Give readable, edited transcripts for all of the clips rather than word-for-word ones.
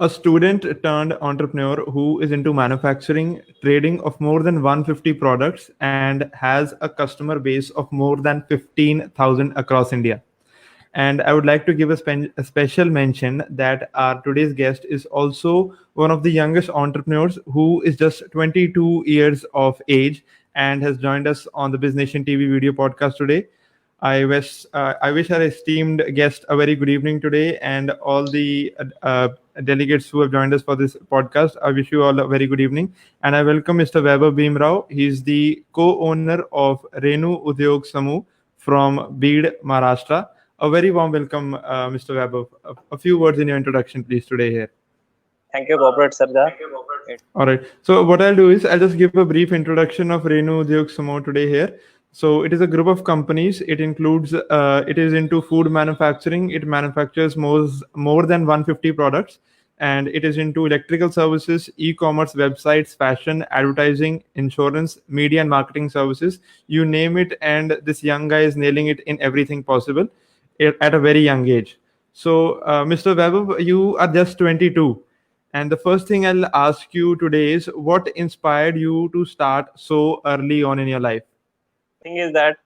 A student turned entrepreneur who is into manufacturing, trading of more than 150 products, and has a customer base of more than 15,000 across India. And I would like to give a special mention that our today's guest is also one of the youngest entrepreneurs who is just 22 years of age and has joined us on the Business Nation TV video podcast today. I wish our esteemed guest a very good evening today, and all the delegates who have joined us for this podcast. I wish you all a very good evening, and I welcome Mr. Vaibhav Bhimrao. He's the co-owner of Renu Udyog Samu from Beed, Maharashtra. A very warm welcome, Mr. Vaibhav. A few words in your introduction, please, today here. Thank you, Corporate Sarja. All right. So what I'll do is I'll just give a brief introduction of Renu Udyog Samo today here. So it is a group of companies. It includes, it is into food manufacturing. It manufactures more than 150 products, and it is into electrical services, e-commerce, websites, fashion, advertising, insurance, media and marketing services. You name it, and this young guy is nailing it in everything possible at a very young age. So, Mr. Vaibhav, you are just 22. And the first thing I'll ask you today is what inspired you to start so early on in your life? Thing is that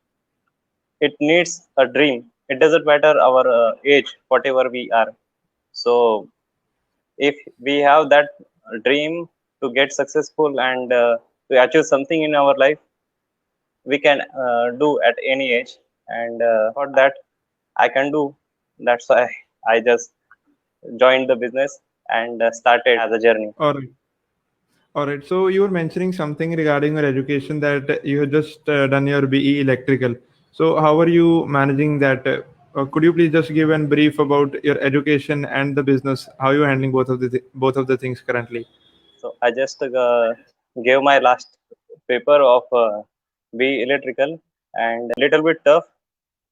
it needs a dream. It doesn't matter our age, whatever we are. So if we have that dream to get successful and to achieve something in our life, we can do at any age. And thought that I can do. That's why I just joined the business and started as a journey. All right. All right. So you were mentioning something regarding your education that you had just done your BE electrical. So how are you managing that? Could you please just give a brief about your education and the business? How you are handling both of the things currently? So I just gave my last paper of B electrical and little bit tough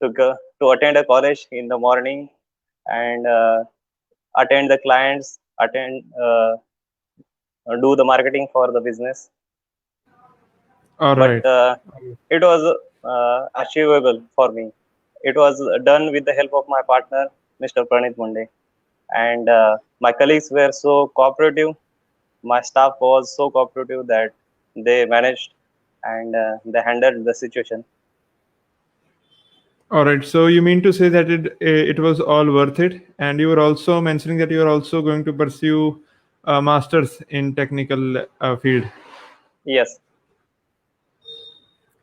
to go, to attend a college in the morning and attend the clients, attend do the marketing for the business. All But right. it was achievable for me. It was done with the help of my partner, Mr. Pranit Munde, and my colleagues were so cooperative. My staff was so cooperative that they managed and they handled the situation. All right. So you mean to say that it was all worth it, and you were also mentioning that you are also going to pursue a masters in technical field. Yes,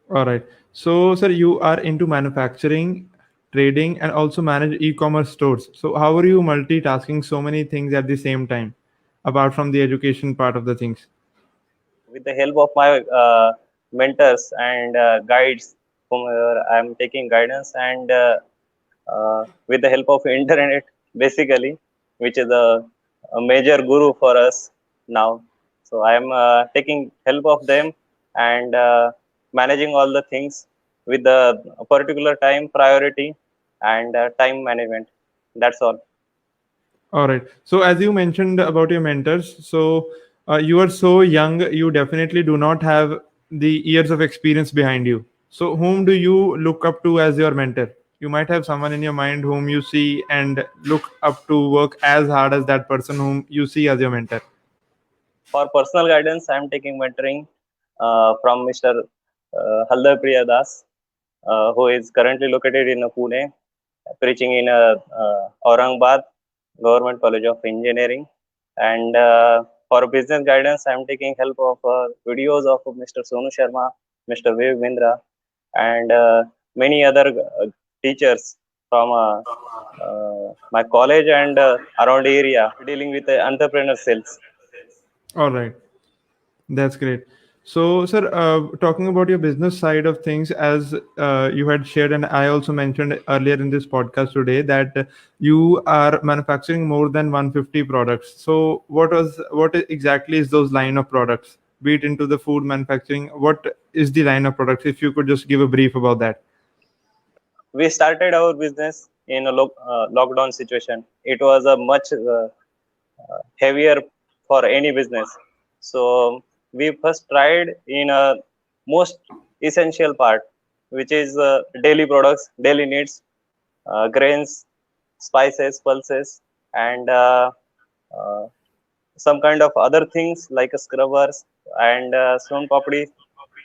All right. So, sir, you are into manufacturing, trading, and also manage e-commerce stores. So, how are you multitasking so many things at the same time, apart from the education part of the things? with the help of my mentors and guides, whom I'm taking guidance, and with the help of internet, basically, which is a major guru for us now. So I'm taking help of them and managing all the things with the particular time priority and time management. That's all. All right. So, as you mentioned about your mentors, so you are so young, you definitely do not have the years of experience behind you. So, whom do you look up to as your mentor? You might have someone in your mind whom you see and look up to work as hard as that person whom you see as your mentor. For personal guidance, I'm taking mentoring from Mr. Haldar Priya Das, who is currently located in Pune, preaching in Aurangabad Government College of Engineering. And for business guidance, I'm taking help of videos of Mr. Sonu Sharma, Mr. Viv Mindra, and many other teachers from my college and around area dealing with entrepreneur sales. All right. That's great. So, sir, talking about your business side of things, as you had shared, and I also mentioned earlier in this podcast today that you are manufacturing more than 150 products. So, what exactly is those line of products? Be it into the food manufacturing, what is the line of products? If you could just give a brief about that. We started our business in a lockdown situation. It was a much heavier for any business. So we first tried in a most essential part, which is daily products, daily needs, grains, spices, pulses, and some kind of other things like scrubbers and stone papdi,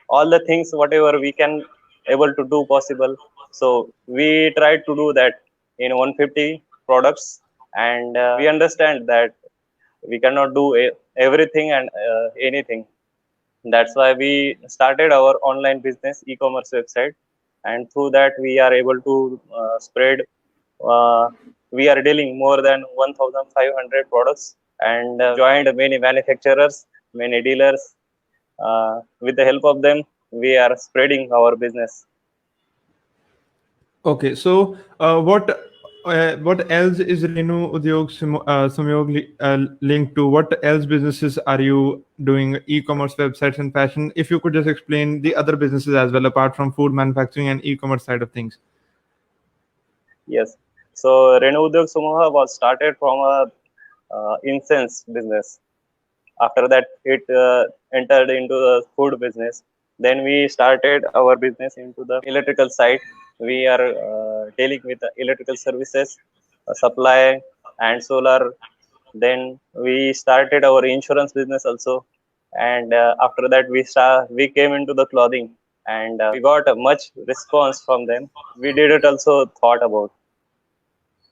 all the things whatever we can able to do possible. So we tried to do that in 150 products, and we understand that we cannot do everything and anything. That's why we started our online business e-commerce website, and through that we are able to spread. Uh, we are dealing more than 1,500 products, and joined many manufacturers, many dealers. With the help of them, we are spreading our business. Okay, so what else is Renu Udyog Samyog linked to? What else businesses are you doing? E-commerce websites and fashion. If you could just explain the other businesses as well, apart from food manufacturing and e-commerce side of things. Yes. So Renu Udyog Samuha was started from a incense business. After that, it entered into the food business. Then we started our business into the electrical side. We are dealing with the electrical services, supply, and solar. Then we started our insurance business also, and after that we came into the clothing, and we got a much response from them. We did it also thought about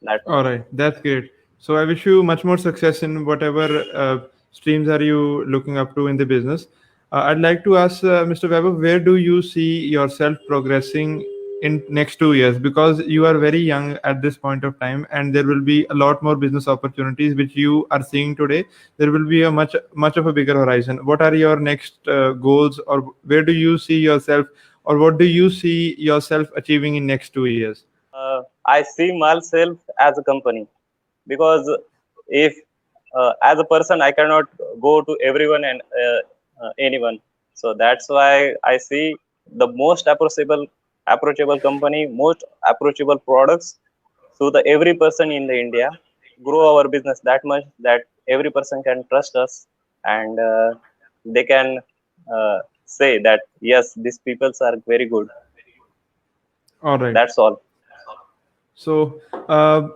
that All one. right, that's great. So I wish you much more success in whatever streams are you looking up to in the business. I'd like to ask Mr. Vaibhav, where do you see yourself progressing in next 2 years? Because you are very young at this point of time, and there will be a lot more business opportunities which you are seeing today. There will be a much of a bigger horizon. What are your next goals, or where do you see yourself, or what do you see yourself achieving in next 2 years? I see myself as a company, because if as a person I cannot go to everyone and anyone. So that's why I see the most approachable company, most approachable products to the every person in the India. Grow our business that much that every person can trust us, and they can say that yes, these peoples are very good. All right. That's all. So,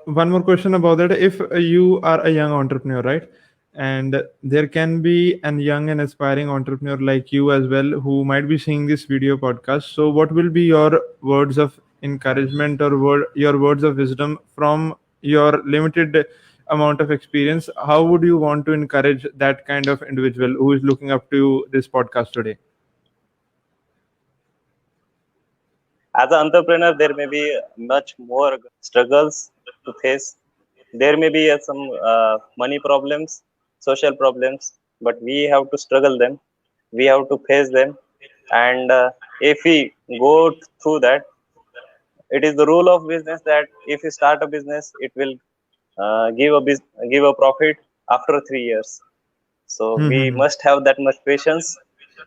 one more question about that. If you are a young entrepreneur, right? And there can be a young and aspiring entrepreneur like you as well who might be seeing this video podcast. So, what will be your words of encouragement or your words of wisdom from your limited amount of experience? How would you want to encourage that kind of individual who is looking up to this podcast today? As an entrepreneur, there may be much more struggles to face. There may be some money problems, social problems, but we have to struggle them, we have to face them, and if we go through that, it is the rule of business that if you start a business, it will give a profit after 3 years. So we Mm-hmm. must have that much patience,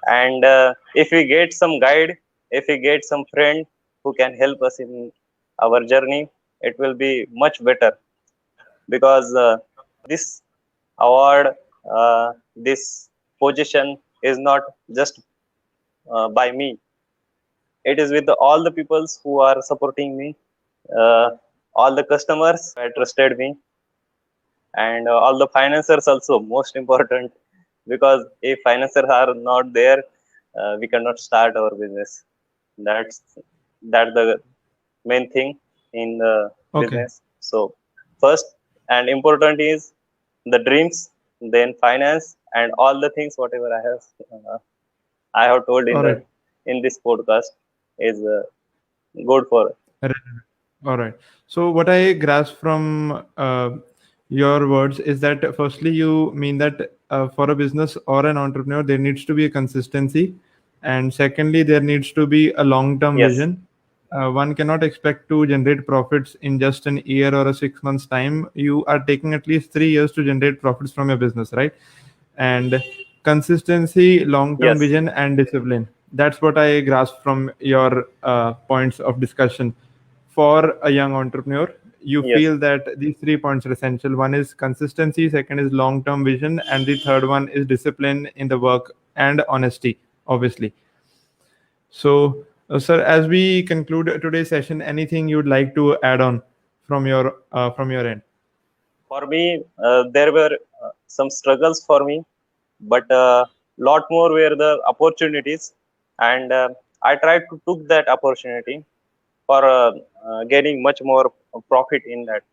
and if we get some guide, if we get some friend who can help us in our journey, it will be much better, because this award, this position is not just by me. It is with all the peoples who are supporting me, uh, all the customers who trusted me, and all the financiers also, most important, because if financiers are not there, we cannot start our business. That's that's the main thing in the Okay. business. So first and important is the dreams, then finance, and all the things whatever uh, I have told All right. in this podcast is good for. Right. All right. So what I grasp from your words is that firstly you mean that for a business or an entrepreneur there needs to be a consistency, and secondly there needs to be a long-term Yes, vision. One cannot expect to generate profits in just an year or a 6 months time. You are taking at least 3 years to generate profits from your business, right? And consistency, long-term yes, vision, and discipline. That's what I grasp from your points of discussion. For a young entrepreneur, you yes, feel that these 3 points are essential. One is consistency, second is long-term vision, and the third one is discipline in the work and honesty, obviously. So, sir, as we conclude today's session, anything you'd like to add on from your end? for me, there were some struggles for me, but lot more were the opportunities, and I tried to took that opportunity for gaining much more profit in that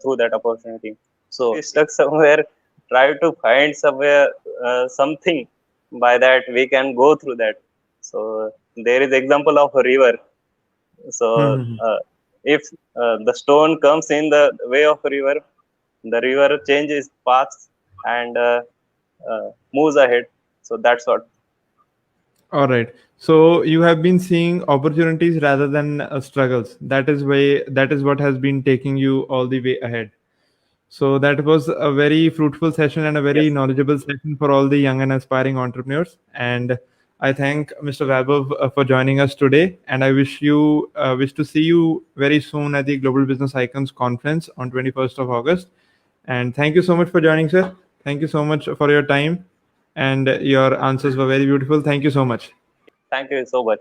through that opportunity. So we stuck somewhere, try to find somewhere something by that we can go through that. So there is example of a river. So if the stone comes in the way of a river, the river changes paths and moves ahead. So that's what. All right. So you have been seeing opportunities rather than struggles. That is what has been taking you all the way ahead. So that was a very fruitful session and a very Yes, knowledgeable session for all the young and aspiring entrepreneurs. And I thank Mr. Vaibhav for joining us today. And I wish to see you very soon at the Global Business Icons Conference on 21st of August. And thank you so much for joining, sir. Thank you so much for your time, and your answers were very beautiful. Thank you so much. thank you so much.